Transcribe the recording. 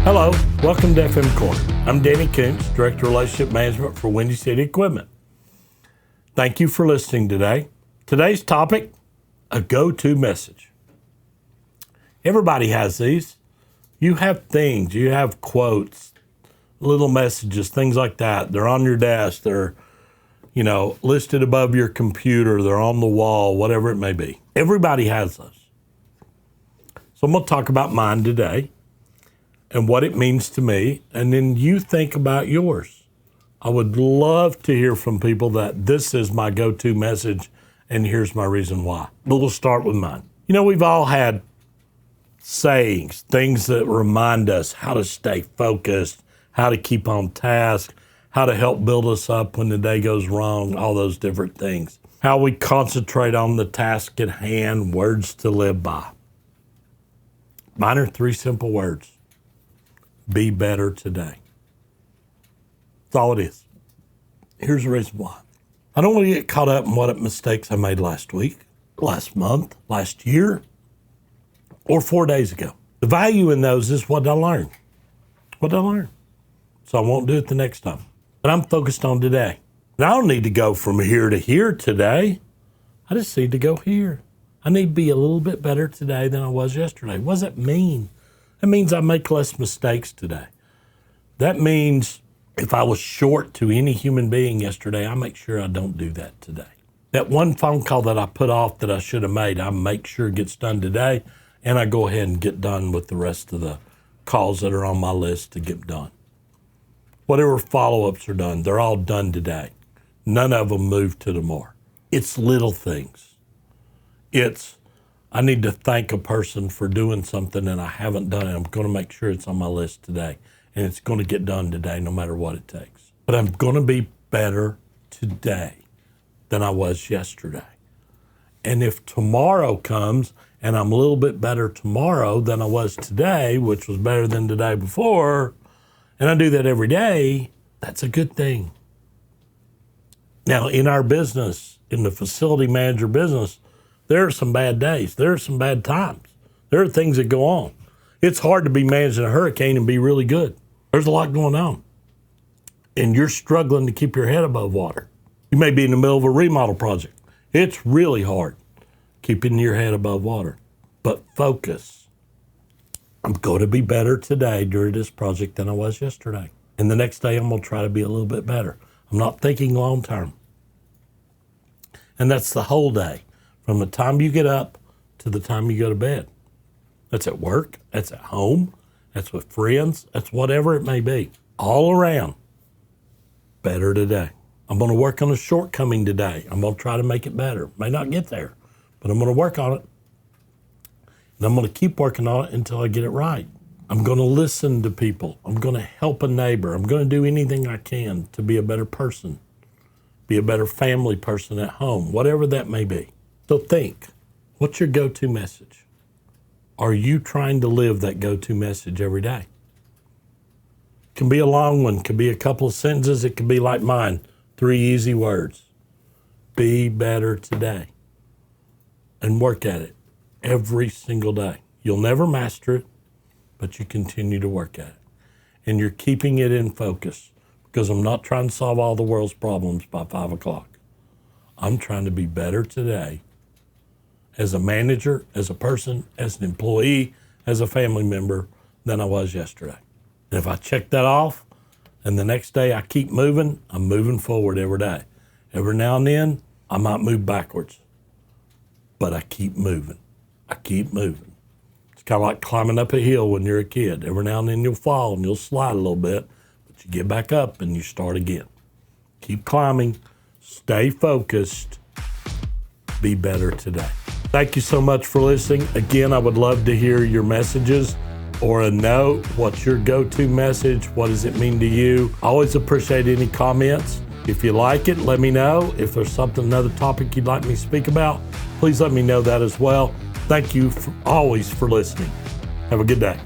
Hello, welcome to FM Corner. I'm Danny Koontz, Director of Relationship Management for Windy City Equipment. Thank you for listening today. Today's topic, a go-to message. Everybody has these. You have things, you have quotes, little messages, things like that. They're on your desk, they're, listed above your computer, they're on the wall, whatever it may be. Everybody has those. So I'm going to talk about mine today and what it means to me, and then you think about yours. I would love to hear from people that this is my go-to message, and here's my reason why. But we'll start with mine. We've all had sayings, things that remind us how to stay focused, how to keep on task, how to help build us up when the day goes wrong, all those different things. How we concentrate on the task at hand, words to live by. Mine are 3 simple words. Be better today. That's all it is. Here's the reason why. I don't want to get caught up in what mistakes I made last week, last month, last year, or 4 days ago. The value in those is what I learned. What I learned. So I won't do it the next time. But I'm focused on today. And I don't need to go from here to here today. I just need to go here. I need to be a little bit better today than I was yesterday. What does that mean? That means I make less mistakes today. That means if I was short to any human being yesterday, I make sure I don't do that today. That one phone call that I put off that I should have made, I make sure it gets done today, and I go ahead and get done with the rest of the calls that are on my list to get done. Whatever follow-ups are done, they're all done today. None of them move to tomorrow. It's little things. I need to thank a person for doing something and I haven't done it. I'm going to make sure it's on my list today. And it's going to get done today no matter what it takes. But I'm going to be better today than I was yesterday. And if tomorrow comes and I'm a little bit better tomorrow than I was today, which was better than the day before, and I do that every day, that's a good thing. Now, in our business, in the facility manager business, there are some bad days. There are some bad times. There are things that go on. It's hard to be managing a hurricane and be really good. There's a lot going on. And you're struggling to keep your head above water. You may be in the middle of a remodel project. It's really hard keeping your head above water. But focus. I'm going to be better today during this project than I was yesterday. And the next day I'm going to try to be a little bit better. I'm not thinking long term. And that's the whole day. From the time you get up to the time you go to bed. That's at work, that's at home, that's with friends, that's whatever it may be. All around, better today. I'm going to work on a shortcoming today. I'm going to try to make it better. May not get there, but I'm going to work on it. And I'm going to keep working on it until I get it right. I'm going to listen to people. I'm going to help a neighbor. I'm going to do anything I can to be a better person, be a better family person at home, whatever that may be. So think, what's your go-to message? Are you trying to live that go-to message every day? It can be a long one, it can be a couple of sentences, it can be like mine, 3 easy words. Be better today. And work at it every single day. You'll never master it, but you continue to work at it. And you're keeping it in focus because I'm not trying to solve all the world's problems by 5 o'clock. I'm trying to be better today as a manager, as a person, as an employee, as a family member than I was yesterday. And if I check that off and the next day I keep moving, I'm moving forward every day. Every now and then, I might move backwards, but I keep moving. I keep moving. It's kind of like climbing up a hill when you're a kid. Every now and then you'll fall and you'll slide a little bit, but you get back up and you start again. Keep climbing, stay focused, be better today. Thank you so much for listening. Again, I would love to hear your messages or a note. What's your go-to message? What does it mean to you? I always appreciate any comments. If you like it, let me know. If there's another topic you'd like me to speak about, please let me know that as well. Thank you always for listening. Have a good day.